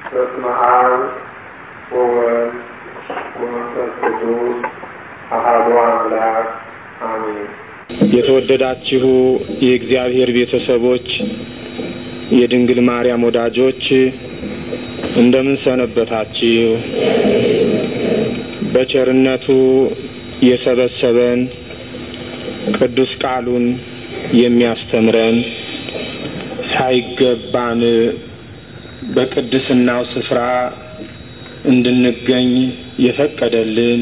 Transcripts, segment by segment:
በስመ አብ ወወልድ ወመንፈስ ቅዱስ አሐዱ አምላክ አሜን። የተወደዳችሁ የእግዚአብሔር ቤተሰቦች፣ የድንግል ማርያም ወዳጆች እንደምን ሰነበታችሁ? በቸርነቱ የሰበሰበን ቅዱስ ቃሉን የሚያስተምረን ሳይገባን በቅድስናው ስፍራ እንድንገኝ የፈቀደልን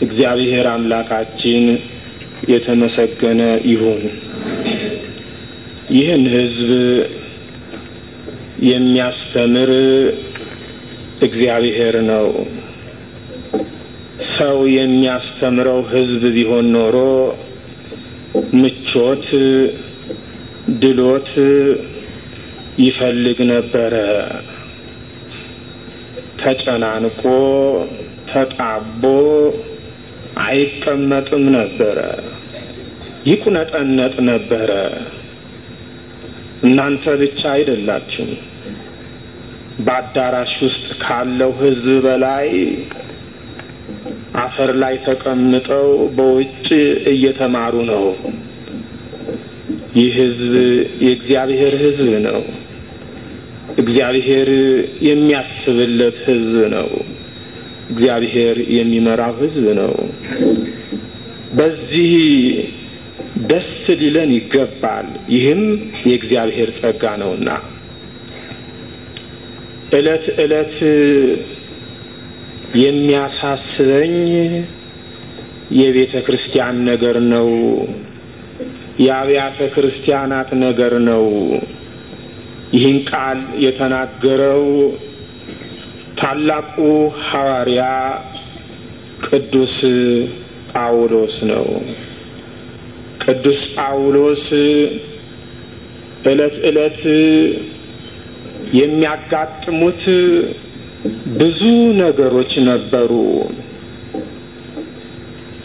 እግዚአብሔር አምላካችን የተመሰገነ ይሁን። ይህን ሕዝብ የሚያስተምር እግዚአብሔር ነው። ሰው የሚያስተምረው ሕዝብ ቢሆን ኖሮ ምቾት፣ ድሎት ይፈልግ ነበረ። ተጨናንቆ ተጣቦ አይቀመጥም ነበረ፣ ይቁነጠነጥ ነበረ። እናንተ ብቻ አይደላችሁም። በአዳራሽ ውስጥ ካለው ሕዝብ በላይ አፈር ላይ ተቀምጠው በውጭ እየተማሩ ነው። ይህ ሕዝብ የእግዚአብሔር ሕዝብ ነው። እግዚአብሔር የሚያስብለት ሕዝብ ነው። እግዚአብሔር የሚመራው ሕዝብ ነው። በዚህ ደስ ሊለን ይገባል። ይህም የእግዚአብሔር ጸጋ ነውና ዕለት ዕለት የሚያሳስበኝ የቤተ ክርስቲያን ነገር ነው። የአብያተ ክርስቲያናት ነገር ነው። ይህን ቃል የተናገረው ታላቁ ሐዋርያ ቅዱስ ጳውሎስ ነው። ቅዱስ ጳውሎስ ዕለት ዕለት የሚያጋጥሙት ብዙ ነገሮች ነበሩ።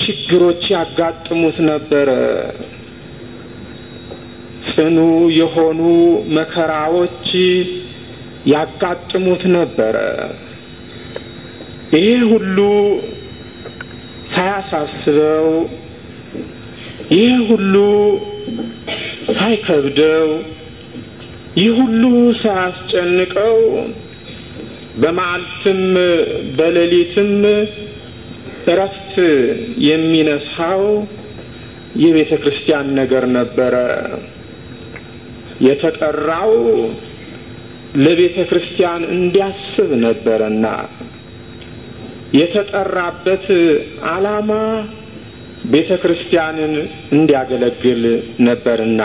ችግሮች ያጋጥሙት ነበረ። ጽኑ የሆኑ መከራዎች ያጋጥሙት ነበረ። ይሄ ሁሉ ሳያሳስበው፣ ይሄ ሁሉ ሳይከብደው፣ ይህ ሁሉ ሳያስጨንቀው በመዓልትም በሌሊትም እረፍት የሚነሳው የቤተ ክርስቲያን ነገር ነበረ። የተጠራው ለቤተ ክርስቲያን እንዲያስብ ነበርና የተጠራበት ዓላማ ቤተ ክርስቲያንን እንዲያገለግል ነበርና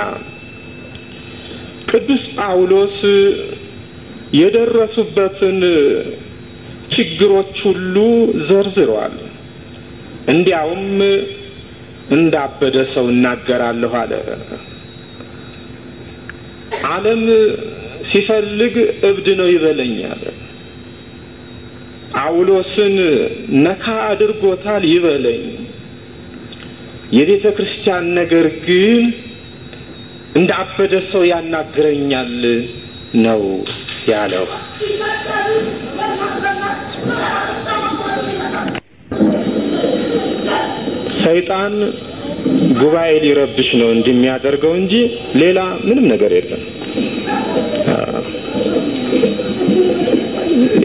ቅዱስ ጳውሎስ የደረሱበትን ችግሮች ሁሉ ዘርዝሯል። እንዲያውም እንዳበደ ሰው እናገራለሁ አለ። ዓለም ሲፈልግ እብድ ነው ይበለኛል። ጳውሎስን ነካ አድርጎታል ይበለኝ። የቤተ ክርስቲያን ነገር ግን እንዳበደ ሰው ያናግረኛል ነው ያለው። ሰይጣን ጉባኤ ሊረብሽ ነው እንደሚያደርገው እንጂ ሌላ ምንም ነገር የለም።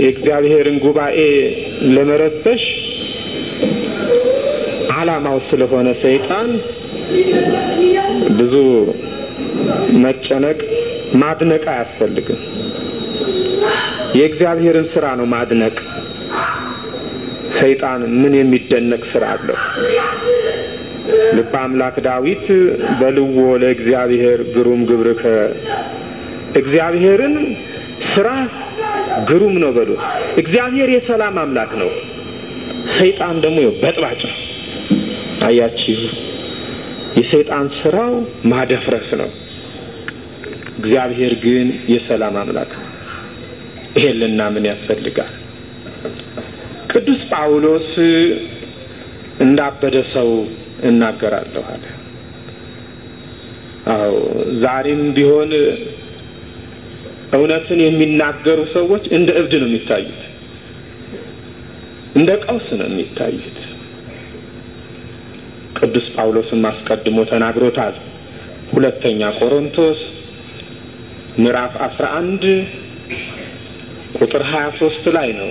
የእግዚአብሔርን ጉባኤ ለመረበሽ ዓላማው ስለሆነ ሰይጣን ብዙ መጨነቅ ማድነቅ አያስፈልግም። የእግዚአብሔርን ሥራ ነው ማድነቅ። ሰይጣን ምን የሚደነቅ ሥራ አለው? ልበ አምላክ ዳዊት በልዎ ለእግዚአብሔር ግሩም ግብርከ፣ እግዚአብሔርን ሥራ ግሩም ነው በሉት። እግዚአብሔር የሰላም አምላክ ነው። ሰይጣን ደግሞ በጥባጭ ነው። አያችሁ፣ የሰይጣን ሥራው ማደፍረስ ነው። እግዚአብሔር ግን የሰላም አምላክ ነው። ይሄን ልናምን ያስፈልጋል። ቅዱስ ጳውሎስ እንዳበደ ሰው እናገራለሁ አለ። አዎ ዛሬም ቢሆን እውነትን የሚናገሩ ሰዎች እንደ እብድ ነው የሚታዩት፣ እንደ ቀውስ ነው የሚታዩት። ቅዱስ ጳውሎስም አስቀድሞ ተናግሮታል። ሁለተኛ ቆሮንቶስ ምዕራፍ 11 ቁጥር 23 ላይ ነው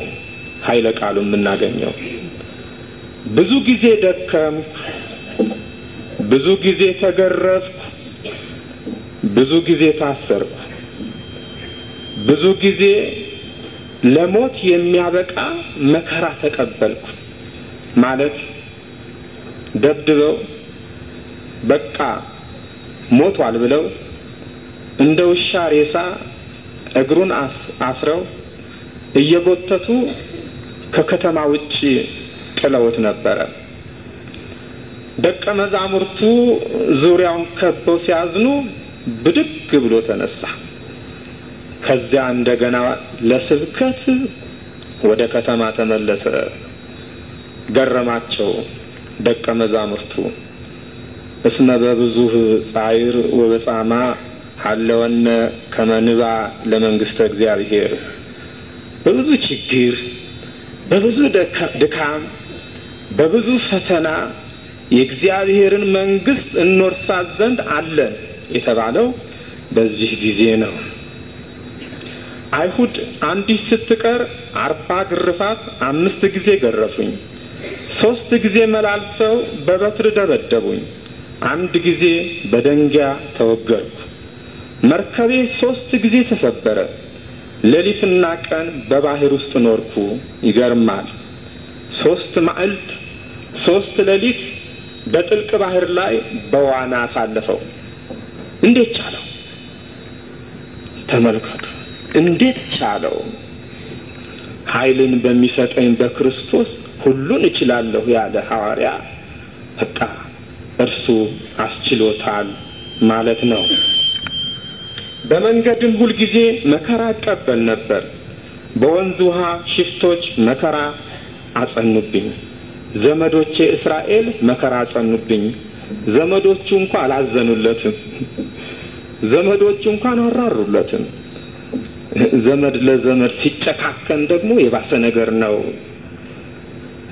ኃይለ ቃሉ የምናገኘው። ብዙ ጊዜ ደከምኩ፣ ብዙ ጊዜ ተገረፍኩ፣ ብዙ ጊዜ ታሰርኩ፣ ብዙ ጊዜ ለሞት የሚያበቃ መከራ ተቀበልኩ ማለት ደብድበው በቃ ሞቷል ብለው እንደ ውሻ ሬሳ እግሩን አስረው እየጎተቱ ከከተማ ውጪ ጥለውት ነበር። ደቀ መዛሙርቱ ዙሪያውን ከበው ሲያዝኑ ብድግ ብሎ ተነሳ። ከዚያ እንደገና ለስብከት ወደ ከተማ ተመለሰ። ገረማቸው ደቀ መዛሙርቱ። እስመ በብዙህ ጻይር ወበጻማ ሐለወነ ከመንባ ለመንግስተ እግዚአብሔር። በብዙ ችግር፣ በብዙ ድካም፣ በብዙ ፈተና የእግዚአብሔርን መንግስት እንወርሳት ዘንድ አለን የተባለው በዚህ ጊዜ ነው። አይሁድ አንዲት ስትቀር 40 ግርፋት 5 ጊዜ ገረፉኝ፣ 3 ጊዜ መላልሰው በበትር ደበደቡኝ፣ 1 ጊዜ በደንጊያ ተወገርኩ። መርከቤ 3 ጊዜ ተሰበረ፣ ሌሊትና ቀን በባህር ውስጥ ኖርኩ። ይገርማል። 3 መዓልት 3 ሌሊት በጥልቅ ባህር ላይ በዋና አሳለፈው። እንዴት ቻለው? ተመልከቱ፣ እንዴት ቻለው? ኃይልን በሚሰጠኝ በክርስቶስ ሁሉን እችላለሁ ያለ ሐዋርያ በቃ እርሱ አስችሎታል ማለት ነው። በመንገድም ሁሉ ጊዜ መከራ እቀበል ነበር። በወንዝ ውሃ ሽፍቶች መከራ አጸኑብኝ። ዘመዶቼ እስራኤል መከራ አጸኑብኝ። ዘመዶቹ እንኳን አላዘኑለትም፣ ዘመዶቹ እንኳን አራሩለትም። ዘመድ ለዘመድ ሲጨካከን ደግሞ የባሰ ነገር ነው።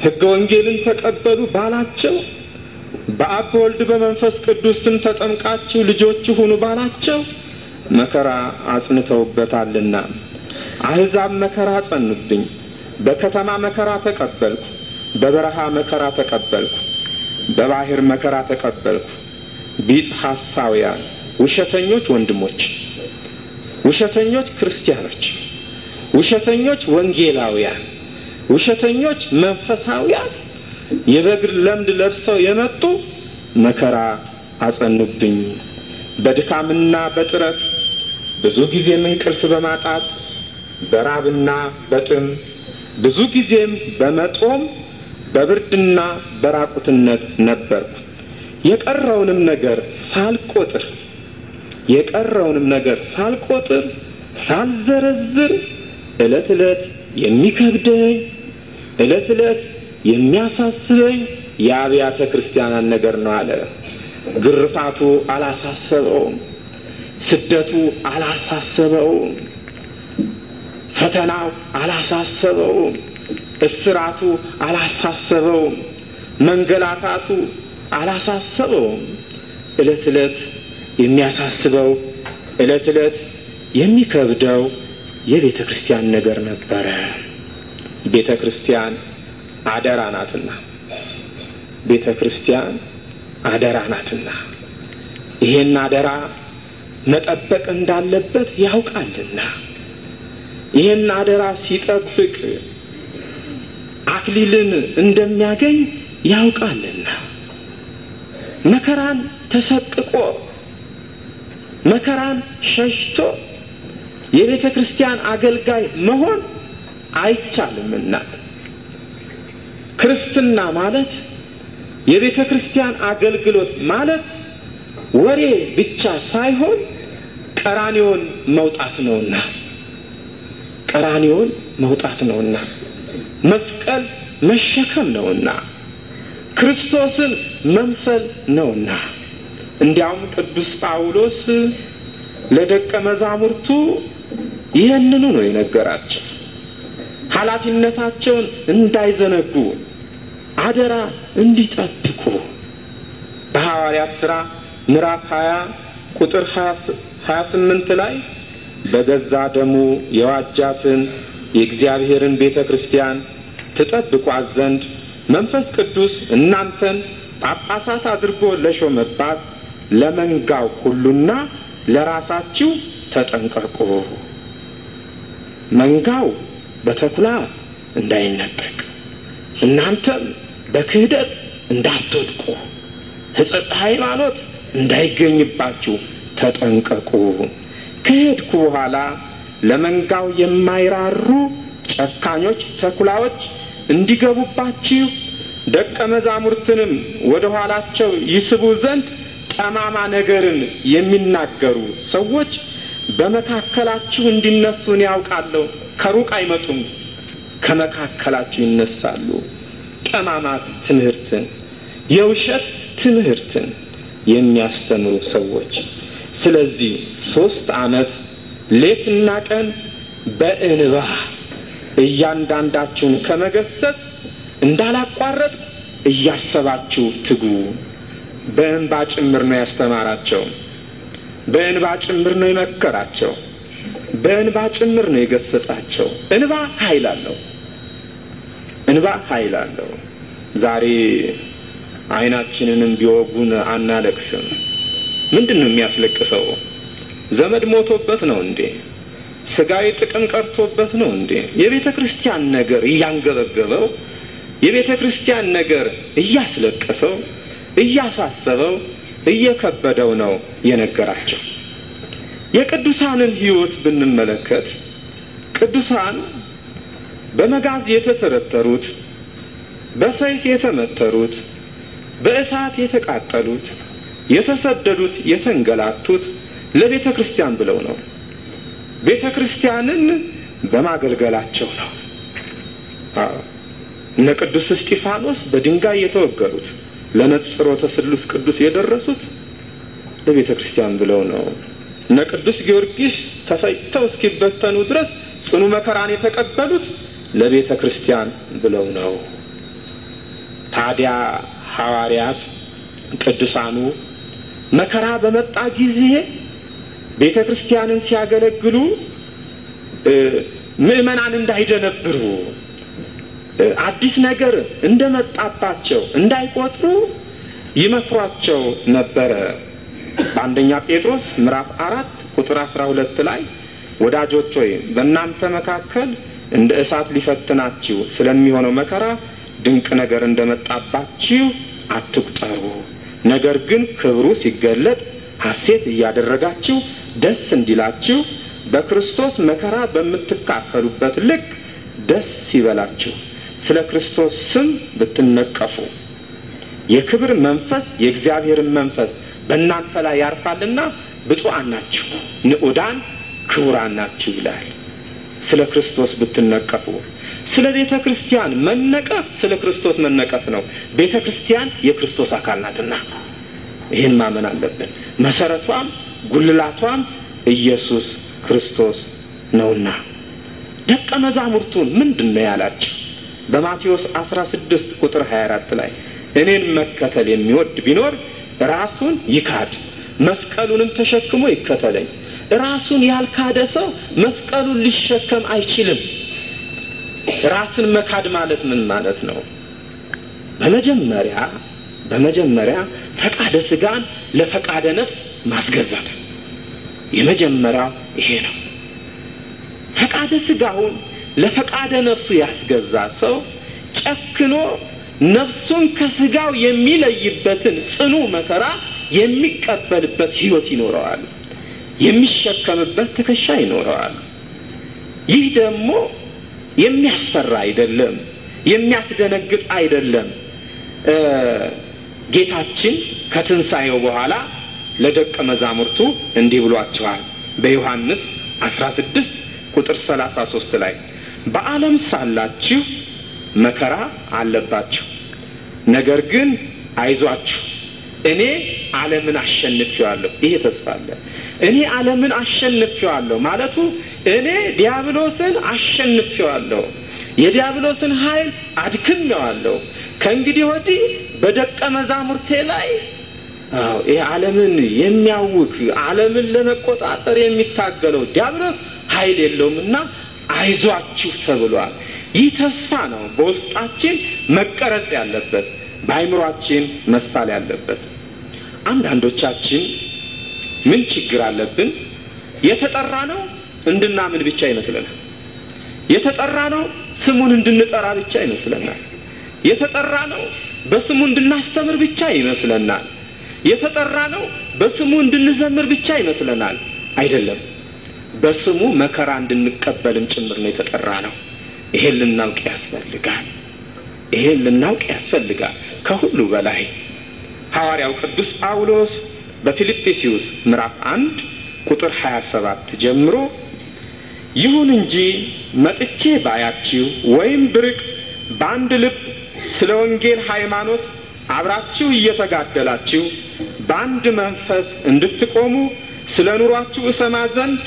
ሕገ ወንጌልን ተቀበሉ ባላቸው፣ በአብ ወልድ በመንፈስ ቅዱስ ስም ተጠምቃችሁ ልጆች ሁኑ ባላቸው መከራ አጽንተውበታልና። አሕዛብ መከራ አጸኑብኝ። በከተማ መከራ ተቀበልኩ፣ በበረሃ መከራ ተቀበልኩ፣ በባህር መከራ ተቀበልኩ። ቢጽ ሐሳውያን ውሸተኞች ወንድሞች፣ ውሸተኞች ክርስቲያኖች፣ ውሸተኞች ወንጌላውያን፣ ውሸተኞች መንፈሳውያን የበግ ለምድ ለብሰው የመጡ መከራ አጸኑብኝ። በድካምና በጥረት ብዙ ጊዜም እንቅልፍ በማጣት በራብና በጥም ብዙ ጊዜም በመጦም በብርድና በራቁትነት ነበርኩ። የቀረውንም ነገር ሳልቆጥር ሳልዘረዝር ዕለት ዕለት የሚከብደኝ ዕለት ዕለት የሚያሳስበኝ የአብያተ ክርስቲያናት ነገር ነው አለ። ግርፋቱ አላሳሰበውም፣ ስደቱ አላሳሰበውም፣ ፈተናው አላሳሰበውም፣ እስራቱ አላሳሰበውም፣ መንገላታቱ አላሳሰበውም። ዕለት ዕለት የሚያሳስበው ዕለት ዕለት የሚከብደው የቤተ ክርስቲያን ነገር ነበረ። ቤተ ክርስቲያን አደራ ናትና፣ ቤተ ክርስቲያን አደራ ናትና ይሄን አደራ መጠበቅ እንዳለበት ያውቃልና ይሄን አደራ ሲጠብቅ አክሊልን እንደሚያገኝ ያውቃልና መከራን ተሰቅቆ መከራን ሸሽቶ የቤተ ክርስቲያን አገልጋይ መሆን አይቻልምና ክርስትና ማለት የቤተ ክርስቲያን አገልግሎት ማለት ወሬ ብቻ ሳይሆን ቀራንዮን መውጣት ነውና መስቀል መሸከም ነውና ክርስቶስን መምሰል ነውና። እንዲያውም ቅዱስ ጳውሎስ ለደቀ መዛሙርቱ ይህንኑ ነው የነገራቸው። ኃላፊነታቸውን እንዳይዘነጉ አደራ እንዲጠብቁ በሐዋርያት ሥራ ምዕራፍ 20 ቁጥር 28 ላይ በገዛ ደሙ የዋጃትን የእግዚአብሔርን ቤተክርስቲያን ትጠብቋት ዘንድ መንፈስ ቅዱስ እናንተን ጳጳሳት አድርጎ ለሾመባት ለመንጋው ሁሉና ለራሳችሁ ተጠንቀቁ። መንጋው በተኩላ እንዳይነጠቅ እናንተም በክህደት እንዳትወድቁ ሕጸጽ ሃይማኖት እንዳይገኝባችሁ ተጠንቀቁ። ከሄድኩ በኋላ ለመንጋው የማይራሩ ጨካኞች ተኩላዎች እንዲገቡባችሁ ደቀ መዛሙርትንም ወደ ኋላቸው ይስቡ ዘንድ ጠማማ ነገርን የሚናገሩ ሰዎች በመካከላችሁ እንዲነሱን ያውቃለሁ። ከሩቅ አይመጡም፣ ከመካከላችሁ ይነሳሉ። ጠማማ ትምህርትን፣ የውሸት ትምህርትን የሚያስተምሩ ሰዎች። ስለዚህ 3 ዓመት ሌትና ቀን በእንባ እያንዳንዳችሁን ከመገሰጽ እንዳላቋረጥ እያሰባችሁ ትጉ። በእንባ ጭምር ነው ያስተማራቸው። በእንባ ጭምር ነው የመከራቸው። በእንባ ጭምር ነው የገሰጻቸው። እንባ ኃይል አለው። እንባ ኃይል አለው። ዛሬ አይናችንንም ቢወጉን አናለቅስም። ምንድነው የሚያስለቅሰው? ዘመድ ሞቶበት ነው እንዴ? ስጋዊ ጥቅም ቀርቶበት ነው እንዴ? የቤተ ክርስቲያን ነገር እያንገበገበው፣ የቤተ ክርስቲያን ነገር እያስለቀሰው፣ እያሳሰበው፣ እየከበደው ነው የነገራቸው። የቅዱሳንን ሕይወት ብንመለከት ቅዱሳን በመጋዝ የተተረተሩት፣ በሰይፍ የተመተሩት፣ በእሳት የተቃጠሉት፣ የተሰደዱት፣ የተንገላቱት ለቤተ ክርስቲያን ብለው ነው። ቤተ ክርስቲያንን በማገልገላቸው ነው። እነ ቅዱስ እስጢፋኖስ በድንጋይ የተወገሩት፣ ለነጽሮተ ስሉስ ቅዱስ የደረሱት ለቤተ ክርስቲያን ብለው ነው። እነ ቅዱስ ጊዮርጊስ ተፈይተው እስኪበተኑ ድረስ ጽኑ መከራን የተቀበሉት ለቤተ ክርስቲያን ብለው ነው። ታዲያ ሐዋርያት ቅዱሳኑ መከራ በመጣ ጊዜ ቤተ ክርስቲያንን ሲያገለግሉ ምእመናን እንዳይደነብሩ፣ አዲስ ነገር እንደመጣባቸው እንዳይቆጥሩ ይመክሯቸው ነበረ። በአንደኛ ጴጥሮስ ምዕራፍ 4 ቁጥር 12 ላይ ወዳጆች ሆይ በእናንተ መካከል እንደ እሳት ሊፈትናችሁ ስለሚሆነው መከራ ድንቅ ነገር እንደመጣባችሁ አትቁጠሩ። ነገር ግን ክብሩ ሲገለጥ ሐሴት እያደረጋችሁ ደስ እንዲላችሁ በክርስቶስ መከራ በምትካፈሉበት ልክ ደስ ይበላችሁ። ስለ ክርስቶስ ስም ብትነቀፉ የክብር መንፈስ የእግዚአብሔር መንፈስ በእናንተ ላይ ያርፋልና ብፁዓን ናችሁ፣ ንዑዳን ክቡራን ናችሁ ይላል። ስለ ክርስቶስ ብትነቀፉ። ስለ ቤተ ክርስቲያን መነቀፍ ስለ ክርስቶስ መነቀፍ ነው። ቤተ ክርስቲያን የክርስቶስ አካል ናትና ይህን ማመን አለብን። መሰረቷም ጉልላቷም ኢየሱስ ክርስቶስ ነውና። ደቀ መዛሙርቱን ምንድነው ያላቸው? በማቴዎስ 16 ቁጥር 24 ላይ እኔን መከተል የሚወድ ቢኖር ራሱን ይካድ፣ መስቀሉንም ተሸክሞ ይከተለኝ። ራሱን ያልካደ ሰው መስቀሉን ሊሸከም አይችልም። ራስን መካድ ማለት ምን ማለት ነው? በመጀመሪያ ፈቃደ ስጋን ለፈቃደ ነፍስ ማስገዛት። የመጀመሪያው ይሄ ነው። ፈቃደ ስጋውን ለፈቃደ ነፍሱ ያስገዛ ሰው ጨክኖ ነፍሱን ከስጋው የሚለይበትን ጽኑ መከራ የሚቀበልበት ሕይወት ይኖረዋል። የሚሸከምበት ትከሻ ይኖረዋል። ይህ ደግሞ የሚያስፈራ አይደለም፣ የሚያስደነግጥ አይደለም። ጌታችን ከትንሣኤው በኋላ ለደቀ መዛሙርቱ እንዲህ ብሏቸዋል። በዮሐንስ 16 ቁጥር 33 ላይ በዓለም ሳላችሁ መከራ አለባችሁ፣ ነገር ግን አይዟችሁ እኔ ዓለምን አሸንፌዋለሁ። ይሄ ተስፋ አለ። እኔ ዓለምን አሸንፌዋለሁ ማለቱ እኔ ዲያብሎስን አሸንፌዋለሁ፣ የዲያብሎስን ኃይል አድክሜዋለሁ። ከእንግዲህ ወዲህ በደቀ መዛሙርቴ ላይ ይሄ ዓለምን የሚያውክ ዓለምን ለመቆጣጠር የሚታገለው ዲያብሎስ ኃይል የለውምና አይዟችሁ ተብሏል። ይህ ተስፋ ነው በውስጣችን መቀረጽ ያለበት፣ በአይምሮአችን መሳል ያለበት። አንዳንዶቻችን ምን ችግር አለብን? የተጠራ ነው እንድናምን ብቻ ይመስለናል። የተጠራ ነው ስሙን እንድንጠራ ብቻ ይመስለናል። የተጠራ ነው በስሙ እንድናስተምር ብቻ ይመስለናል። የተጠራ ነው በስሙ እንድንዘምር ብቻ ይመስለናል። አይደለም፣ በስሙ መከራ እንድንቀበልም ጭምር ነው የተጠራ ነው። ይሄን ልናውቅ ያስፈልጋል። ከሁሉ በላይ ሐዋርያው ቅዱስ ጳውሎስ በፊልጵስዩስ ምዕራፍ 1 ቁጥር 27 ጀምሮ ይሁን እንጂ መጥቼ ባያችሁ ወይም ብርቅ በአንድ ልብ ስለ ወንጌል ሃይማኖት አብራችሁ እየተጋደላችሁ በአንድ መንፈስ እንድትቆሙ ስለ ኑሯችሁ እሰማ ዘንድ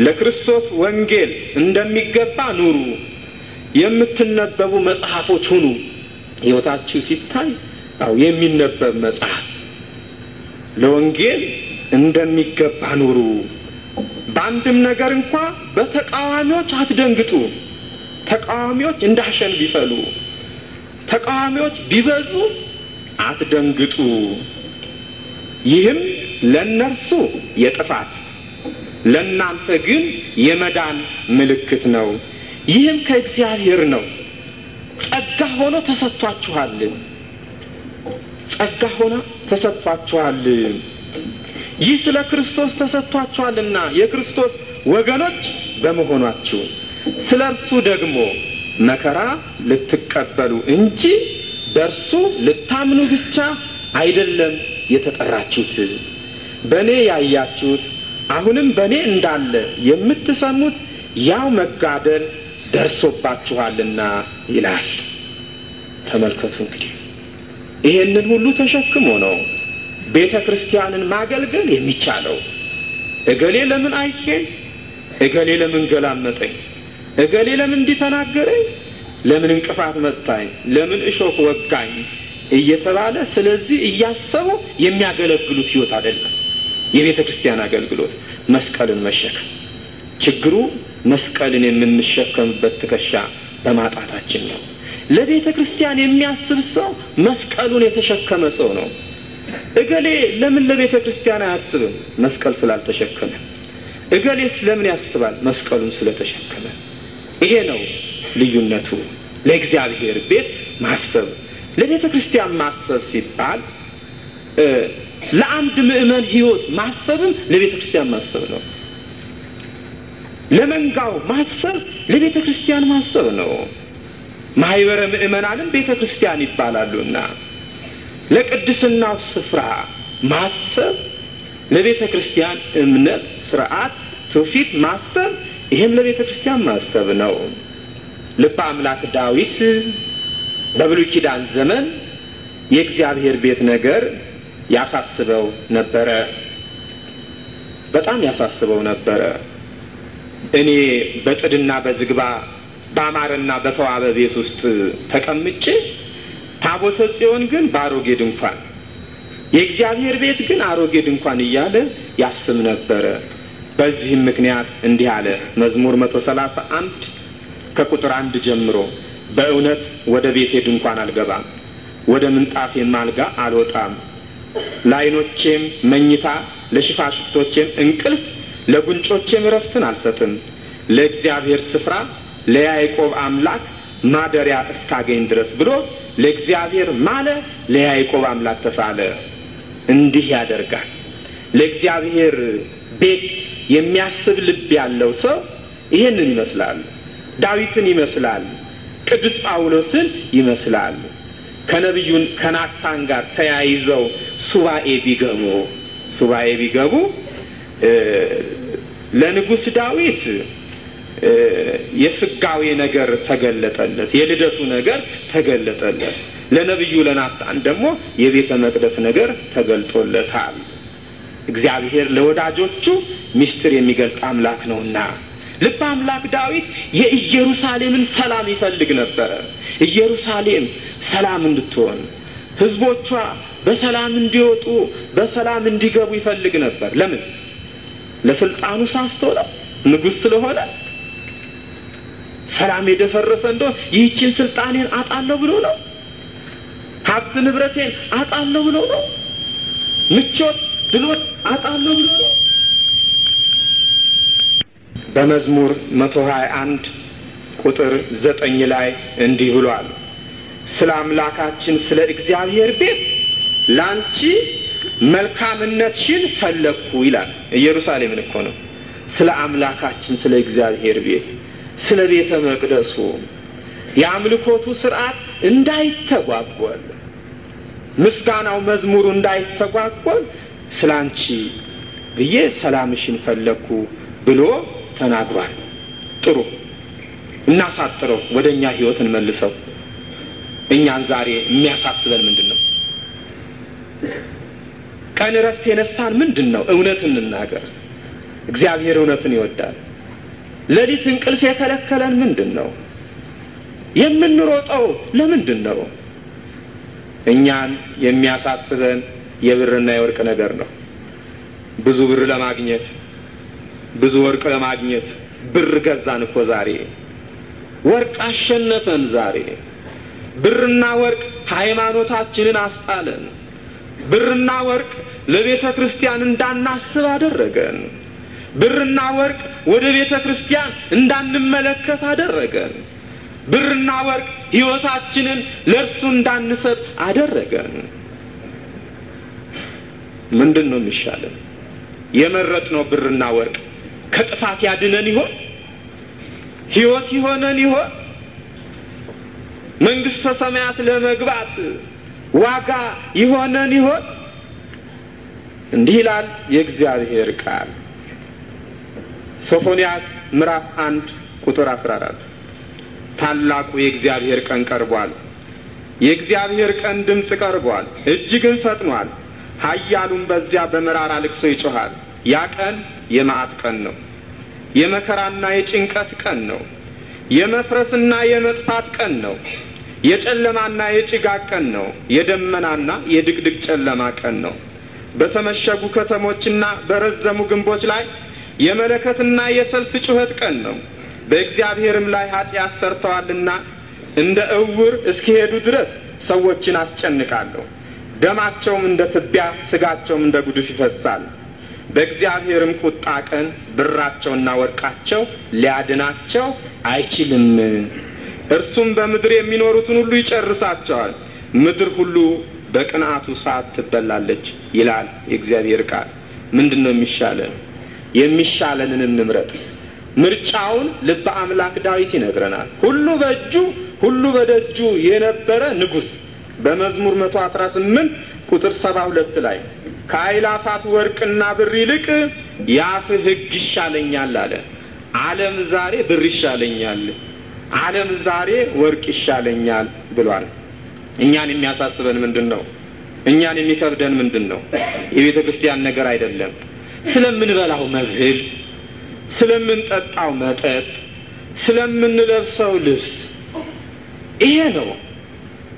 ለክርስቶስ ወንጌል እንደሚገባ ኑሩ። የምትነበቡ መጽሐፎች ሁኑ። ሕይወታችሁ ሲታይ የሚነበብ መጽሐፍ ለወንጌል እንደሚገባ ኑሩ። በአንድም ነገር እንኳን በተቃዋሚዎች አትደንግጡ። ተቃዋሚዎች እንዳሸን ቢፈሉ፣ ተቃዋሚዎች ቢበዙ አትደንግጡ። ይህም ለነርሱ የጥፋት ለናንተ ግን የመዳን ምልክት ነው። ይህም ከእግዚአብሔር ነው። ጸጋ ሆኖ ተሰጥቷችኋል። ይህ ስለ ክርስቶስ ተሰጥቷችኋልና የክርስቶስ ወገኖች በመሆናችሁ ስለ እርሱ ደግሞ መከራ ልትቀበሉ እንጂ በእርሱ ልታምኑ ብቻ አይደለም የተጠራችሁት። በእኔ ያያችሁት አሁንም በእኔ እንዳለ የምትሰሙት ያው መጋደል ደርሶባችኋልና ይላል። ተመልከቱ እንግዲህ ይሄንን ሁሉ ተሸክሞ ነው ቤተ ክርስቲያንን ማገልገል የሚቻለው። እገሌ ለምን አይኬን፣ እገሌ ለምን ገላመጠኝ፣ እገሌ ለምን እንዲተናገረኝ፣ ለምን እንቅፋት መጣኝ፣ ለምን እሾክ ወጋኝ እየተባለ ስለዚህ እያሰቡ የሚያገለግሉት ሕይወት አይደለም የቤተ ክርስቲያን አገልግሎት። መስቀልን መሸከም ችግሩ መስቀልን የምንሸከምበት ትከሻ በማጣታችን ነው። ለቤተ ክርስቲያን የሚያስብ ሰው መስቀሉን የተሸከመ ሰው ነው። እገሌ ለምን ለቤተ ክርስቲያን አያስብም? መስቀል ስላልተሸከመ። እገሌስ ለምን ያስባል? መስቀሉን ስለተሸከመ። ይሄ ነው ልዩነቱ። ለእግዚአብሔር ቤት ማሰብ፣ ለቤተ ክርስቲያን ማሰብ ሲባል ለአንድ ምእመን ሕይወት ማሰብም ለቤተ ክርስቲያን ማሰብ ነው። ለመንጋው ማሰብ ለቤተ ክርስቲያን ማሰብ ነው። ማህበረ ምእመናንም ቤተ ክርስቲያን ይባላሉና ለቅድስናው ስፍራ ማሰብ ለቤተ ክርስቲያን እምነት፣ ሥርዓት፣ ትውፊት ማሰብ ይሄም ለቤተ ክርስቲያን ማሰብ ነው። ልበ አምላክ ዳዊት በብሉይ ኪዳን ዘመን የእግዚአብሔር ቤት ነገር ያሳስበው ነበረ፣ በጣም ያሳስበው ነበረ። እኔ በጽድና በዝግባ ባማረና በተዋበ ቤት ውስጥ ተቀምጬ ታቦተ ጽዮን ግን ባሮጌ ድንኳን፣ የእግዚአብሔር ቤት ግን አሮጌ ድንኳን እያለ ያስብ ነበረ። በዚህም ምክንያት እንዲህ አለ። መዝሙር 131 ከቁጥር 1 ጀምሮ በእውነት ወደ ቤቴ ድንኳን አልገባም፣ ወደ ምንጣፌም አልጋ አልወጣም። ለዓይኖቼም መኝታ፣ ለሽፋሽፍቶቼም እንቅልፍ፣ ለጉንጮቼም ረፍትን አልሰጥም። ለእግዚአብሔር ስፍራ ለያዕቆብ አምላክ ማደሪያ እስካገኝ ድረስ ብሎ ለእግዚአብሔር ማለ፣ ለያዕቆብ አምላክ ተሳለ። እንዲህ ያደርጋል። ለእግዚአብሔር ቤት የሚያስብ ልብ ያለው ሰው ይሄንን ይመስላል። ዳዊትን ይመስላል። ቅዱስ ጳውሎስን ይመስላል። ከነብዩን ከናታን ጋር ተያይዘው ሱባኤ ቢገቡ ለንጉስ ዳዊት የስጋዌ ነገር ተገለጠለት፣ የልደቱ ነገር ተገለጠለት። ለነብዩ ለናታን ደግሞ የቤተ መቅደስ ነገር ተገልጦለታል። እግዚአብሔር ለወዳጆቹ ምስጢር የሚገልጥ አምላክ ነውና ልበ አምላክ ዳዊት የኢየሩሳሌምን ሰላም ይፈልግ ነበር። ኢየሩሳሌም ሰላም እንድትሆን ህዝቦቿ በሰላም እንዲወጡ በሰላም እንዲገቡ ይፈልግ ነበር። ለምን? ለስልጣኑ ሳስቶ ነው? ንጉስ ስለሆነ? ሰላም የደፈረሰ እንደሆነ ይህችን ስልጣኔን አጣለው ብሎ ነው? ሀብት ንብረቴን አጣለው ብሎ ነው? ምቾት ድሎት አጣለው ብሎ ነው? በመዝሙር 121 ቁጥር 9 ላይ እንዲህ ብሏል። ስለ አምላካችን ስለ እግዚአብሔር ቤት ላንቺ መልካምነትሽን ፈለኩ ይላል። ኢየሩሳሌምን እኮ ነው። ስለ አምላካችን ስለ እግዚአብሔር ቤት፣ ስለ ቤተ መቅደሱ የአምልኮቱ ሥርዓት እንዳይተጓጎል፣ ምስጋናው መዝሙሩ እንዳይተጓጎል ስላንቺ ብዬ ሰላምሽን ፈለኩ ብሎ ተናግሯል። ጥሩ እናሳጥረው፣ ወደኛ ህይወት እንመልሰው። እኛን ዛሬ የሚያሳስበን ምንድነው? ቀን ረፍት የነሳን ምንድነው? እውነትን እንናገር። እግዚአብሔር እውነትን ይወዳል። ለሊት እንቅልፍ የከለከለን ምንድነው? የምንሮጠው ለምንድነው? እኛን የሚያሳስበን የብርና የወርቅ ነገር ነው። ብዙ ብር ለማግኘት፣ ብዙ ወርቅ ለማግኘት ብር ገዛን እኮ ዛሬ። ወርቅ አሸነፈን ዛሬ። ብርና ወርቅ ሃይማኖታችንን አስጣለን። ብርና ወርቅ ለቤተ ክርስቲያን እንዳናስብ አደረገን። ብርና ወርቅ ወደ ቤተ ክርስቲያን እንዳንመለከት አደረገን። ብርና ወርቅ ሕይወታችንን ለእርሱ እንዳንሰጥ አደረገን። ምንድነው የሚሻለን? የመረጥነው ብርና ወርቅ ከጥፋት ያድነን ይሆን? ሕይወት ይሆነን ይሆን? መንግስተ ሰማያት ለመግባት ዋጋ ይሆነን ይሆን? እንዲህ ይላል የእግዚአብሔር ቃል ሶፎንያስ ምዕራፍ 1 ቁጥር 14 ታላቁ የእግዚአብሔር ቀን ቀርቧል። የእግዚአብሔር ቀን ድምጽ ቀርቧል፣ እጅግን ፈጥኗል። ኃያሉም በዚያ በመራራ ልቅሶ ይጮሃል። ያ ቀን የመዓት ቀን ነው፣ የመከራና የጭንቀት ቀን ነው፣ የመፍረስና የመጥፋት ቀን ነው፣ የጨለማና የጭጋግ ቀን ነው፣ የደመናና የድቅድቅ ጨለማ ቀን ነው። በተመሸጉ ከተሞችና በረዘሙ ግንቦች ላይ የመለከትና የሰልፍ ጩኸት ቀን ነው። በእግዚአብሔርም ላይ ኃጢአት ሰርተዋልና እንደ እውር እስኪሄዱ ድረስ ሰዎችን አስጨንቃለሁ። ደማቸውም እንደ ትቢያ ስጋቸውም እንደ ጉድፍ ይፈሳል። በእግዚአብሔርም ቁጣ ቀን ብራቸውና ወርቃቸው ሊያድናቸው አይችልም። እርሱም በምድር የሚኖሩትን ሁሉ ይጨርሳቸዋል። ምድር ሁሉ በቅንዓቱ ሰዓት ትበላለች ይላል የእግዚአብሔር ቃል። ምንድነው የሚሻለን? የሚሻለንን እንምረጥ። ምርጫውን ልበ አምላክ ዳዊት ይነግረናል። ሁሉ በእጁ ሁሉ በደጁ የነበረ ንጉስ በመዝሙር 118 ቁጥር 72 ላይ ከአይላፋት ወርቅና ብር ይልቅ ያፍ ሕግ ይሻለኛል አለ። ዓለም ዛሬ ብር ይሻለኛል፣ ዓለም ዛሬ ወርቅ ይሻለኛል ብሏል። እኛን የሚያሳስበን ምንድነው? እኛን የሚከብደን ምንድነው? የቤተ ክርስቲያን ነገር አይደለም። ስለምንበላው መብል፣ ስለምንጠጣው መጠጥ፣ ስለምንለብሰው ልብስ ይሄ ነው።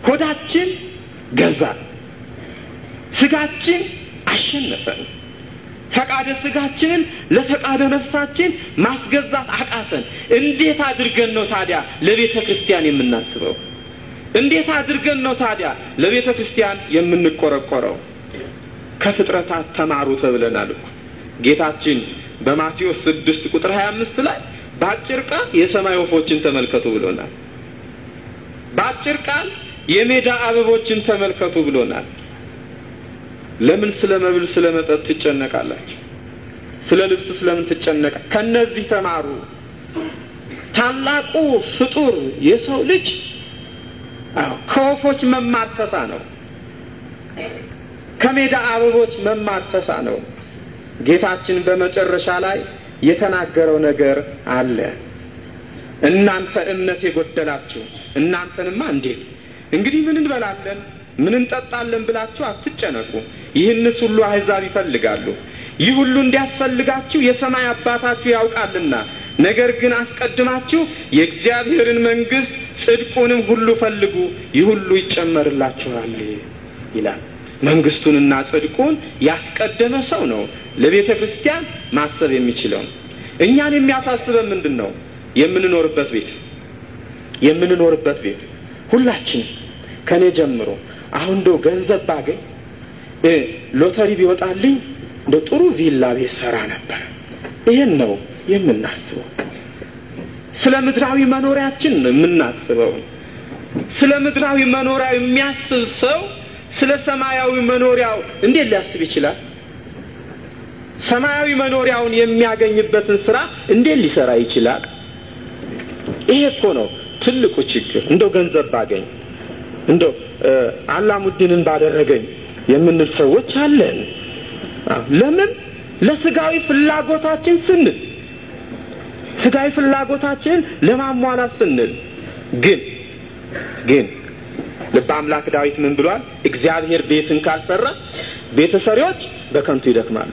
ሆዳችን ገዛን፣ ስጋችን አሸነፈን። ፈቃደ ስጋችንን ለፈቃደ ነፍሳችን ማስገዛት አቃተን። እንዴት አድርገን ነው ታዲያ ለቤተ ክርስቲያን የምናስበው? እንዴት አድርገን ነው ታዲያ ለቤተ ክርስቲያን የምንቆረቆረው? ከፍጥረታት ተማሩ ተብለናል እኮ። ጌታችን በማቴዎስ 6 ቁጥር 25 ላይ በአጭር ቃል የሰማይ ወፎችን ተመልከቱ ብሎናል። በአጭር ቃል የሜዳ አበቦችን ተመልከቱ ብሎናል። ለምን ስለ መብል ስለ መጠጥ ትጨነቃላችሁ? ስለ ልብስ ስለምን ትጨነቃ? ከነዚህ ተማሩ። ታላቁ ፍጡር የሰው ልጅ ከወፎች መማር ተሳ ነው። ከሜዳ አበቦች መማር ተሳ ነው። ጌታችን በመጨረሻ ላይ የተናገረው ነገር አለ። እናንተ እምነት የጎደላችሁ እናንተንማ እንዴት እንግዲህ ምን እንበላለን ምን እንጠጣለን ብላችሁ አትጨነቁ። ይህንስ ሁሉ አሕዛብ ይፈልጋሉ። ይህ ሁሉ እንዲያስፈልጋችሁ የሰማይ አባታችሁ ያውቃልና ነገር ግን አስቀድማችሁ የእግዚአብሔርን መንግስት ጽድቁንም ሁሉ ፈልጉ ይህ ሁሉ ይጨመርላችኋል ይላል። መንግስቱንና ጽድቁን ያስቀደመ ሰው ነው ለቤተ ክርስቲያን ማሰብ የሚችለው። እኛን የሚያሳስበን ምንድነው? የምንኖርበት ቤት ሁላችን ከኔ ጀምሮ አሁን እንደው ገንዘብ ባገኝ ሎተሪ ቢወጣልኝ እንደው ጥሩ ቪላ ቤት ሰራ ነበር። ይሄን ነው የምናስበው። ስለ ምድራዊ መኖሪያችን ነው የምናስበው። ስለ ምድራዊ መኖሪያው የሚያስብ ሰው ስለ ሰማያዊ መኖሪያው እንዴት ሊያስብ ይችላል? ሰማያዊ መኖሪያውን የሚያገኝበትን ስራ እንዴት ሊሰራ ይችላል? ይሄ እኮ ነው ትልቁ ችግር። እንደው ገንዘብ ባገኝ እንደው አላሙዲንን ባደረገኝ የምንል ሰዎች አለን። ለምን? ለስጋዊ ፍላጎታችን ስንል፣ ስጋዊ ፍላጎታችን ለማሟላት ስንል። ግን ልበ አምላክ ዳዊት ምን ብሏል? እግዚአብሔር ቤትን ካልሰራ ቤተ ሰሪዎች በከንቱ ይደክማሉ።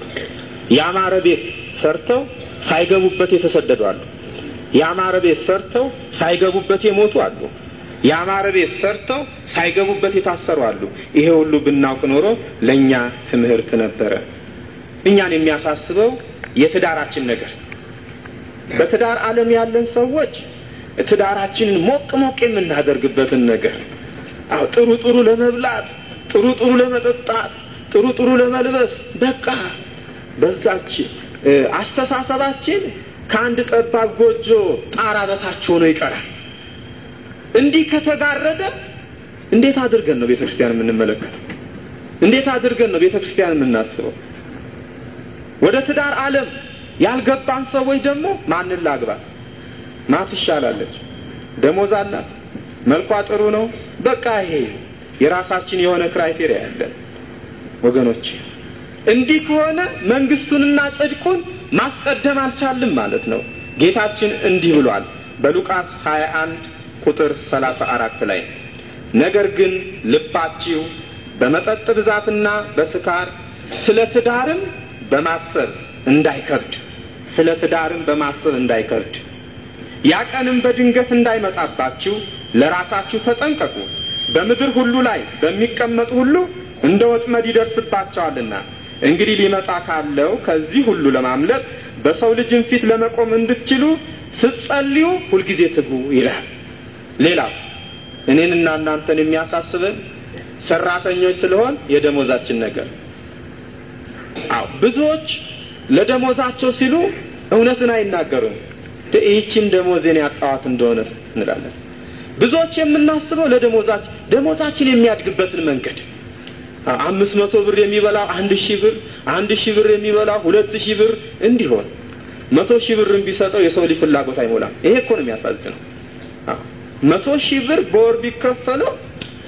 ያማረ ቤት ሰርተው ሳይገቡበት የተሰደዱ አሉ። ያማረ ቤት ሰርተው ሳይገቡበት የሞቱ አሉ። ያማረ ቤት ሰርተው ሳይገቡበት የታሰሩ አሉ። ይሄ ሁሉ ብናውቅ ኖሮ ለኛ ትምህርት ነበረ። እኛን የሚያሳስበው የትዳራችን ነገር። በትዳር ዓለም ያለን ሰዎች ትዳራችንን ሞቅ የምናደርግበትን ነገር ጥሩ ለመብላት፣ ጥሩ ለመጠጣት፣ ጥሩ ለመልበስ በቃ በዛች አስተሳሰባችን ከአንድ ጠባብ ጎጆ ጣራ በታች ሆኖ ይቀራል። እንዲህ ከተጋረደ እንዴት አድርገን ነው ቤተክርስቲያን የምንመለከተው? እንዴት አድርገን ነው ቤተክርስቲያን የምናስበው? ወደ ትዳር ዓለም ያልገባን ሰዎች ደግሞ ማንን ላግባ? ማት ይሻላለች፣ ደሞዝ አላት፣ መልኳ ጥሩ ነው፣ በቃ ይሄ የራሳችን የሆነ ክራይቴሪያ ያለን ወገኖች። እንዲህ ከሆነ መንግስቱንና ጽድቁን ማስቀደም አልቻልም ማለት ነው። ጌታችን እንዲህ ብሏል በሉቃስ 21 ቁጥር 34 ላይ ነገር ግን ልባችሁ በመጠጥ ብዛትና በስካር ስለ ትዳርም በማሰብ እንዳይከብድ ያ ቀንም በድንገት እንዳይመጣባችሁ ለራሳችሁ ተጠንቀቁ። በምድር ሁሉ ላይ በሚቀመጡ ሁሉ እንደ ወጥመድ ይደርስባቸዋልና እንግዲህ ሊመጣ ካለው ከዚህ ሁሉ ለማምለጥ በሰው ልጅን ፊት ለመቆም እንድትችሉ ስትጸልዩ ሁልጊዜ ትጉ ይላል። ሌላው እኔንና እናንተን የሚያሳስበን ሰራተኞች ስለሆን የደሞዛችን ነገር። ብዙዎች ለደሞዛቸው ሲሉ እውነትን አይናገሩም። ይህችን ደሞዜን ያጣዋት እንደሆነ እንላለን። ብዙዎች የምናስበው ደሞዛችን የሚያድግበትን መንገድ 500 ብር የሚበላው 1000 ብር፣ 1000 ብር የሚበላው 2000 ብር እንዲሆን 100,000 ብር ቢሰጠው የሰው ልጅ ፍላጎት አይሞላም። ይሄ እኮ ነው የሚያሳዝነው። 100,000 ብር በወር ቢከፈለው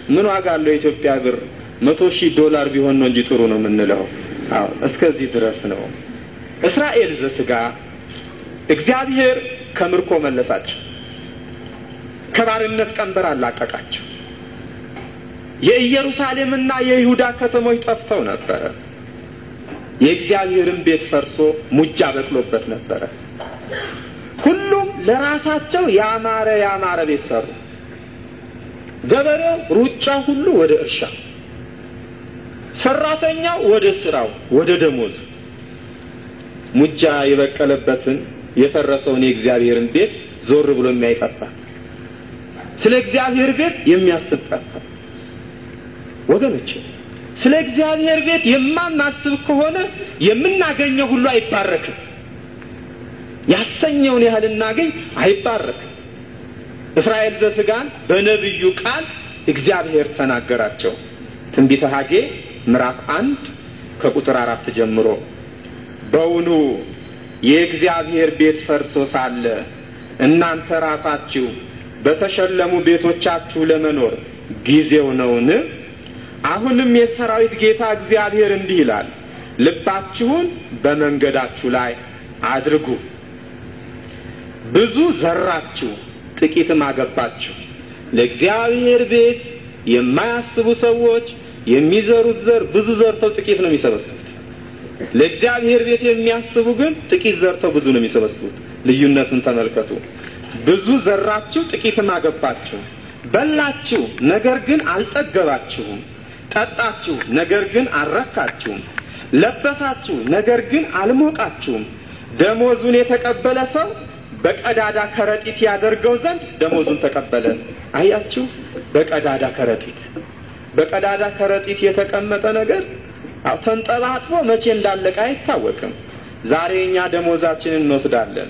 ምን ዋጋ አለው? የኢትዮጵያ ብር $100,000 ቢሆን ነው እንጂ ጥሩ ነው የምንለው። እስከዚህ ድረስ ነው። እስራኤል ዘስጋ እግዚአብሔር ከምርኮ መለሳቸው፣ ከባርነት ቀንበር አላቀቃቸው። የኢየሩሳሌምና የይሁዳ ከተሞች ጠፍተው ነበር። የእግዚአብሔርን ቤት ፈርሶ ሙጃ በቅሎበት ነበር። ሁሉም ለራሳቸው ያማረ ቤት ሰሩ። ገበሬው ሩጫ ሁሉ ወደ እርሻ፣ ሰራተኛው ወደ ስራው፣ ወደ ደሞዝ። ሙጃ የበቀለበትን የፈረሰውን የእግዚአብሔርን ቤት ዞር ብሎ የሚያይጠፋ፣ ስለ እግዚአብሔር ቤት የሚያስብ ጠፋ። ወገኖች ስለ እግዚአብሔር ቤት የማናስብ ከሆነ የምናገኘው ሁሉ አይባረክም። ያሰኘውን ያህል እናገኝ አይባረክም። እስራኤል ዘስጋን በነብዩ ቃል እግዚአብሔር ተናገራቸው። ትንቢተ ሐጌ ምዕራፍ 1 ከቁጥር 4 ጀምሮ በውኑ የእግዚአብሔር ቤት ፈርሶ ሳለ እናንተ ራሳችሁ በተሸለሙ ቤቶቻችሁ ለመኖር ጊዜው ነውን? አሁንም የሰራዊት ጌታ እግዚአብሔር እንዲህ ይላል፣ ልባችሁን በመንገዳችሁ ላይ አድርጉ። ብዙ ዘራችሁ ጥቂትም አገባችሁ። ለእግዚአብሔር ቤት የማያስቡ ሰዎች የሚዘሩት ዘር ብዙ ዘርተው ጥቂት ነው የሚሰበስቡት። ለእግዚአብሔር ቤት የሚያስቡ ግን ጥቂት ዘርተው ብዙ ነው የሚሰበስቡት። ልዩነቱን ተመልከቱ። ብዙ ዘራችሁ ጥቂትም አገባችሁ፣ በላችሁ ነገር ግን አልጠገባችሁም፣ ጠጣችሁ ነገር ግን አልረካችሁም፣ ለበሳችሁ ነገር ግን አልሞቃችሁም። ደሞዙን የተቀበለ ሰው በቀዳዳ ከረጢት ያደርገው ዘንድ ደሞዙን ተቀበለ። አያችሁ፣ በቀዳዳ ከረጢት የተቀመጠ ነገር ተንጠባጥቦ መቼ እንዳለቀ አይታወቅም። ዛሬ እኛ ደሞዛችንን እንወስዳለን።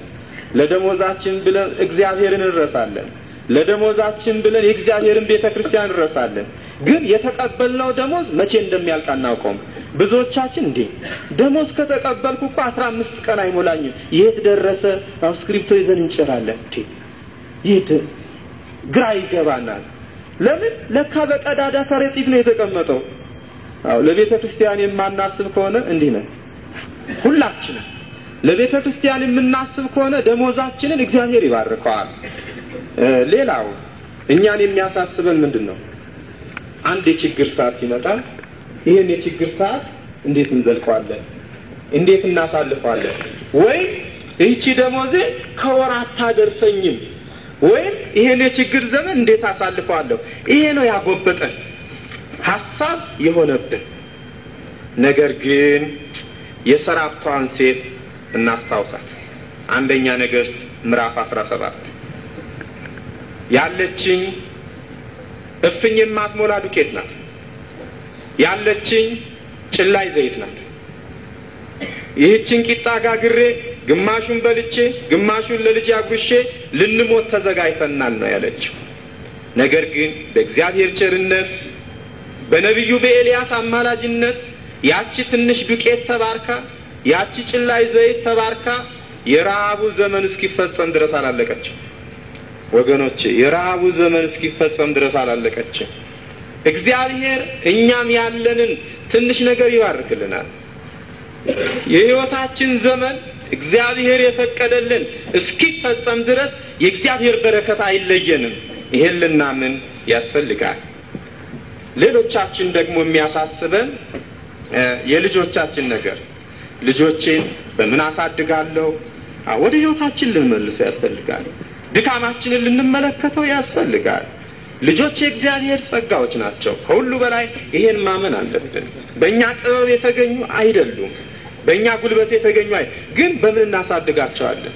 ለደሞዛችን ብለን እግዚአብሔርን እንረሳለን። ለደሞዛችን ብለን የእግዚአብሔርን ቤተክርስቲያን እንረሳለን። ግን የተቀበልነው ደሞዝ መቼ እንደሚያልቅ አናውቀውም። ብዙዎቻችን እንዴ ደሞዝ ከተቀበልኩ እኮ 15 ቀን አይሞላኝም፣ የት ደረሰ? ስክሪፕቶ ይዘን እንጨራለን። የት ግራ ይገባናል። ለምን? ለካ በቀዳዳ ከረጢት ነው የተቀመጠው። ለቤተክርስቲያን የማናስብ ከሆነ እንዲህ ነው። ሁላችንም ለቤተክርስቲያን የምናስብ ከሆነ ደሞዛችንን እግዚአብሔር ይባርከዋል። ሌላው እኛን የሚያሳስበን ምንድነው? አንድ የችግር ሰዓት ሲመጣ ይሄን የችግር ሰዓት እንዴት እንዘልቀዋለን? እንዴት እናሳልፈዋለን? ወይ እቺ ደሞዜ ከወራት ታደርሰኝም፣ ወይ ይሄን የችግር ዘመን እንዴት አሳልፈዋለሁ? ይሄ ነው ያጎበጠን ሐሳብ የሆነብን። ነገር ግን የሰራፕቷን ሴት እናስታውሳት። አንደኛ ነገሥት ምዕራፍ 17 ያለችኝ እፍኝ የማትሞላ ዱቄት ናት፣ ያለችኝ ጭላይ ዘይት ናት። ይህችን ቂጣ ጋግሬ ግማሹን በልቼ ግማሹን ለልጅ አጉሼ ልንሞት ተዘጋጅተናል ነው ያለችው። ነገር ግን በእግዚአብሔር ቸርነት በነብዩ በኤልያስ አማላጅነት ያቺ ትንሽ ዱቄት ተባርካ፣ ያቺ ጭላይ ዘይት ተባርካ የራቡ ዘመን እስኪፈጸም ድረስ አላለቀችም። ወገኖቼ የራቡ ዘመን እስኪፈጸም ድረስ አላለቀችም። እግዚአብሔር እኛም ያለንን ትንሽ ነገር ይባርክልናል። የሕይወታችን ዘመን እግዚአብሔር የፈቀደልን እስኪፈጸም ድረስ የእግዚአብሔር በረከት አይለየንም። ይሄን ልናምን ያስፈልጋል። ሌሎቻችን ደግሞ የሚያሳስበን የልጆቻችን ነገር። ልጆቼን በምን አሳድጋለሁ? ወደ ሕይወታችን ልንመልሰው ያስፈልጋል። ድካማችንን ልንመለከተው ያስፈልጋል። ልጆች የእግዚአብሔር ጸጋዎች ናቸው። ከሁሉ በላይ ይሄን ማመን አለብን። በእኛ ጥበብ የተገኙ አይደሉም፣ በእኛ ጉልበት የተገኙ ግን በምን እናሳድጋቸዋለን?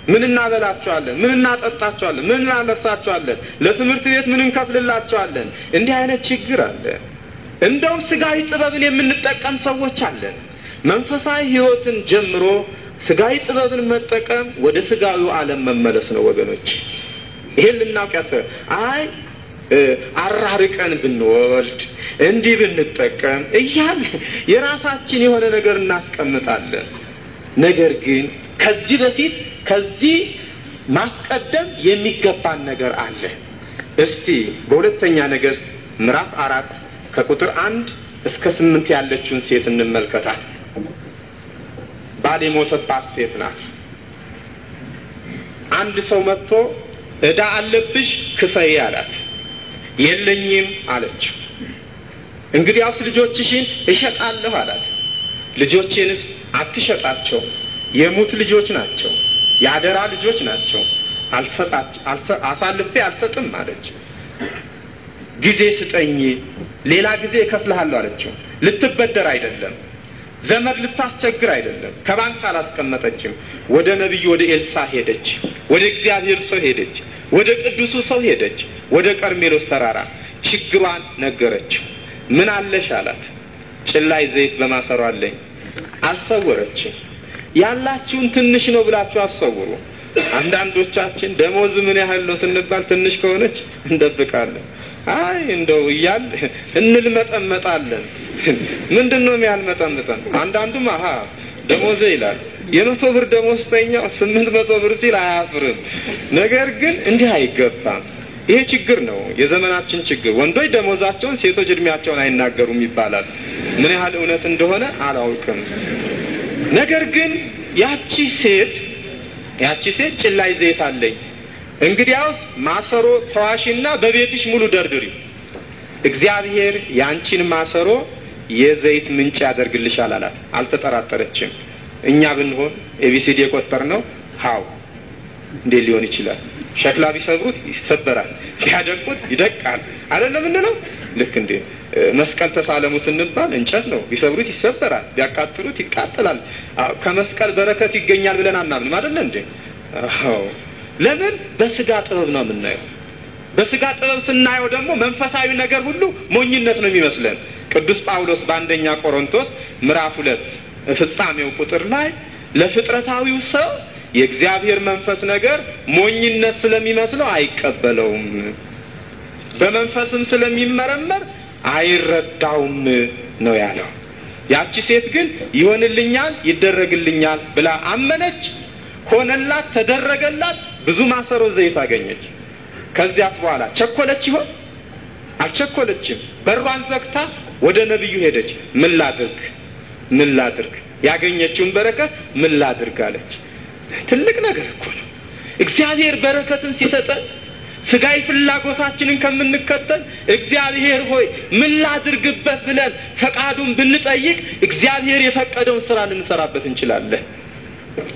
ምን እናበላቸዋለን? ምን እናጠጣቸዋለን? ምን እናለብሳቸዋለን? ለትምህርት ቤት ምን እንከፍልላቸዋለን? እንዲህ አይነት ችግር አለ። እንደው ስጋዊ ጥበብን የምንጠቀም ሰዎች አለን። መንፈሳዊ ሕይወትን ጀምሮ ስጋዊ ጥበብን መጠቀም ወደ ስጋዊው ዓለም መመለስ ነው ወገኖች። ይሄን ልናውቅ ያስፈልጋል። አራርቀን ብንወልድ እንዲህ ብንጠቀም እያል የራሳችን የሆነ ነገር እናስቀምጣለን። ነገር ግን ከዚህ በፊት ከዚህ ማስቀደም የሚገባን ነገር አለ። እስቲ በሁለተኛ ነገሥት ምዕራፍ 4 ከቁጥር 1 እስከ 8 ያለችውን ሴት እንመልከታት። ባል የሞተባት ሴት ናት። አንድ ሰው መጥቶ ዕዳ አለብሽ ክፈይ አላት። የለኝም አለችው። እንግዲያውስ ልጆችሽን እሸጣለሁ አላት። ልጆቼንስ አትሸጣቸው፣ የሙት ልጆች ናቸው፣ ያደራ ልጆች ናቸው፣ አሳልፌ አልሰጥም አለች። ጊዜ ስጠኝ፣ ሌላ ጊዜ እከፍልሃለሁ አለችው። ልትበደር አይደለም፣ ዘመድ ልታስቸግር አይደለም፣ ከባንክ አላስቀመጠችም። ወደ ነብዩ ወደ ኤልሳ ሄደች፣ ወደ እግዚአብሔር ሰው ሄደች፣ ወደ ቅዱሱ ሰው ሄደች፣ ወደ ቀርሜሎስ ተራራ ችግሯን ነገረችው። ምን አለሽ አላት። ጭላይ ዘይት በማሰሮ አለኝ። አልሰወረችም። ያላችሁን ትንሽ ነው ብላችሁ አሰውሩ። አንዳንዶቻችን ደሞዝ ምን ያህል ነው ስንባል ትንሽ ከሆነች እንደብቃለን። አይ እንደው ይያል እንልመጠመጣለን። ምንድነው የሚያልመጠምጠን? አንዳንዱም ደሞዝ ይላል። የ100 ብር ደሞዝተኛው 800 ብር ሲል አያፍርም። ነገር ግን እንዲህ አይገባም። ይሄ ችግር ነው፣ የዘመናችን ችግር። ወንዶች ደሞዛቸውን ሴቶች እድሜያቸውን አይናገሩም ይባላል። ምን ያህል እውነት እንደሆነ አላውቅም። ነገር ግን ያቺ ሴት ጭላይ ዘይት አለኝ፣ እንግዲያውስ ማሰሮ ተዋሽና በቤትሽ ሙሉ ደርድሪ፣ እግዚአብሔር ያንቺን ማሰሮ የዘይት ምንጭ ያደርግልሻል አላት። አልተጠራጠረችም። እኛ ብንሆን ኤቢሲዲ የቆጠርነው እንዴ ሊሆን ይችላል? ሸክላ ቢሰብሩት ይሰበራል፣ ቢያደቁት ይደቃል አይደለም እንለው? ልክ እንዴ መስቀል ተሳለሙ ስንባል እንጨት ነው፣ ቢሰብሩት ይሰበራል፣ ቢያቃጥሉት ይቃጠላል። ከመስቀል በረከት ይገኛል ብለን አናምንም አይደል እንዴ? አዎ። ለምን? በስጋ ጥበብ ነው የምናየው። በስጋ ጥበብ ስናየው ደግሞ መንፈሳዊ ነገር ሁሉ ሞኝነት ነው የሚመስለን። ቅዱስ ጳውሎስ በአንደኛ ቆሮንቶስ ምዕራፍ 2 ፍጻሜው ቁጥር ላይ ለፍጥረታዊው ሰው የእግዚአብሔር መንፈስ ነገር ሞኝነት ስለሚመስለው አይቀበለውም፣ በመንፈስም ስለሚመረመር አይረዳውም ነው ያለው። ያቺ ሴት ግን ይሆንልኛል ይደረግልኛል ብላ አመነች፣ ሆነላት፣ ተደረገላት፣ ብዙ ማሰሮ ዘይት አገኘች። ከዚያስ በኋላ ቸኮለች ይሆን? አልቸኮለችም። በሯን ዘግታ ወደ ነብዩ ሄደች። ምን ላድርግ ያገኘችውን በረከት ምን ላድርግ አለች። ትልቅ ነገር እኮ ነው። እግዚአብሔር በረከትን ሲሰጠን ስጋይ ፍላጎታችንን ከምንከተል እግዚአብሔር ሆይ ምን ላድርግበት ብለን ፈቃዱን ብንጠይቅ እግዚአብሔር የፈቀደውን ስራ ልንሰራበት እንችላለን።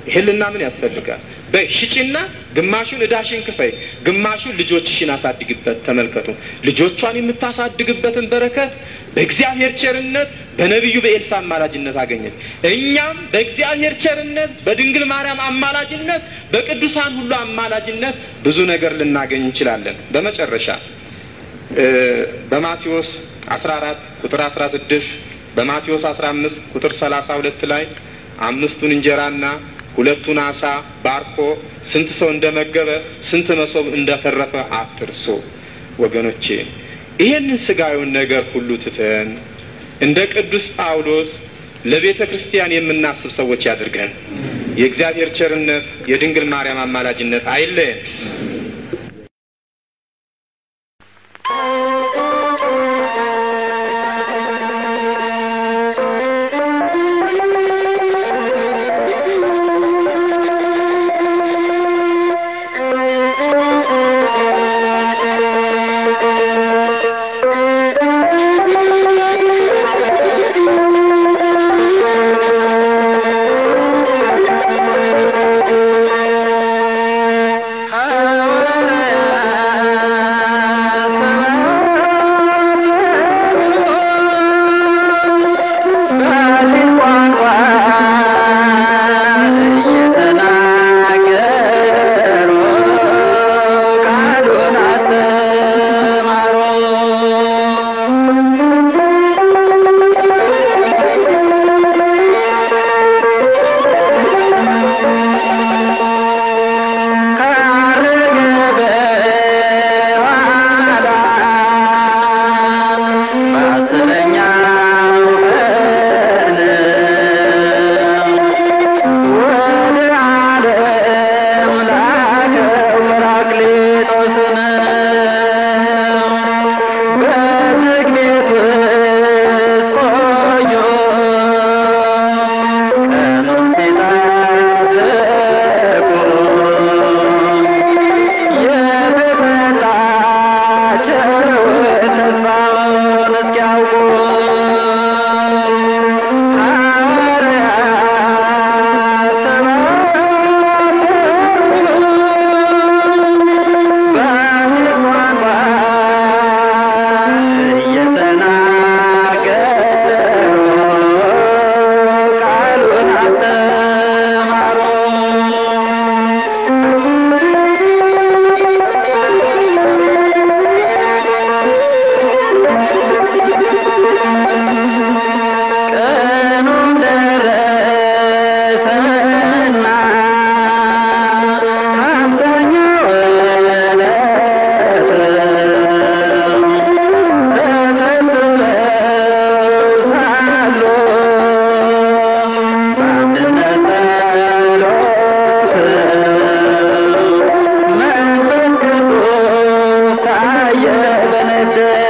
ይሄልና ምን ያስፈልጋል? በሽጪና ግማሹን እዳሽን ክፈይ፣ ግማሹን ልጆችሽን አሳድግበት። ተመልከቱ፣ ልጆቿን የምታሳድግበትን በረከት በእግዚአብሔር ቸርነት በነብዩ በኤልሳ አማላጅነት አገኘች። እኛም በእግዚአብሔር ቸርነት በድንግል ማርያም አማላጅነት በቅዱሳን ሁሉ አማላጅነት ብዙ ነገር ልናገኝ እንችላለን። በመጨረሻ በማቴዎስ 14 ቁጥር 16 በማቴዎስ 15 ቁጥር 32 ላይ 5 እንጀራና 2 ዓሣ ባርኮ ስንት ሰው እንደመገበ ስንት መሶብ እንደተረፈ አትርሱ። ወገኖቼ ይሄንን ስጋዩን ነገር ሁሉ ትተን እንደ ቅዱስ ጳውሎስ ለቤተ ክርስቲያን የምናስብ ሰዎች ያድርገን። የእግዚአብሔር ቸርነት የድንግል ማርያም አማላጅነት አይለየን። Yeah.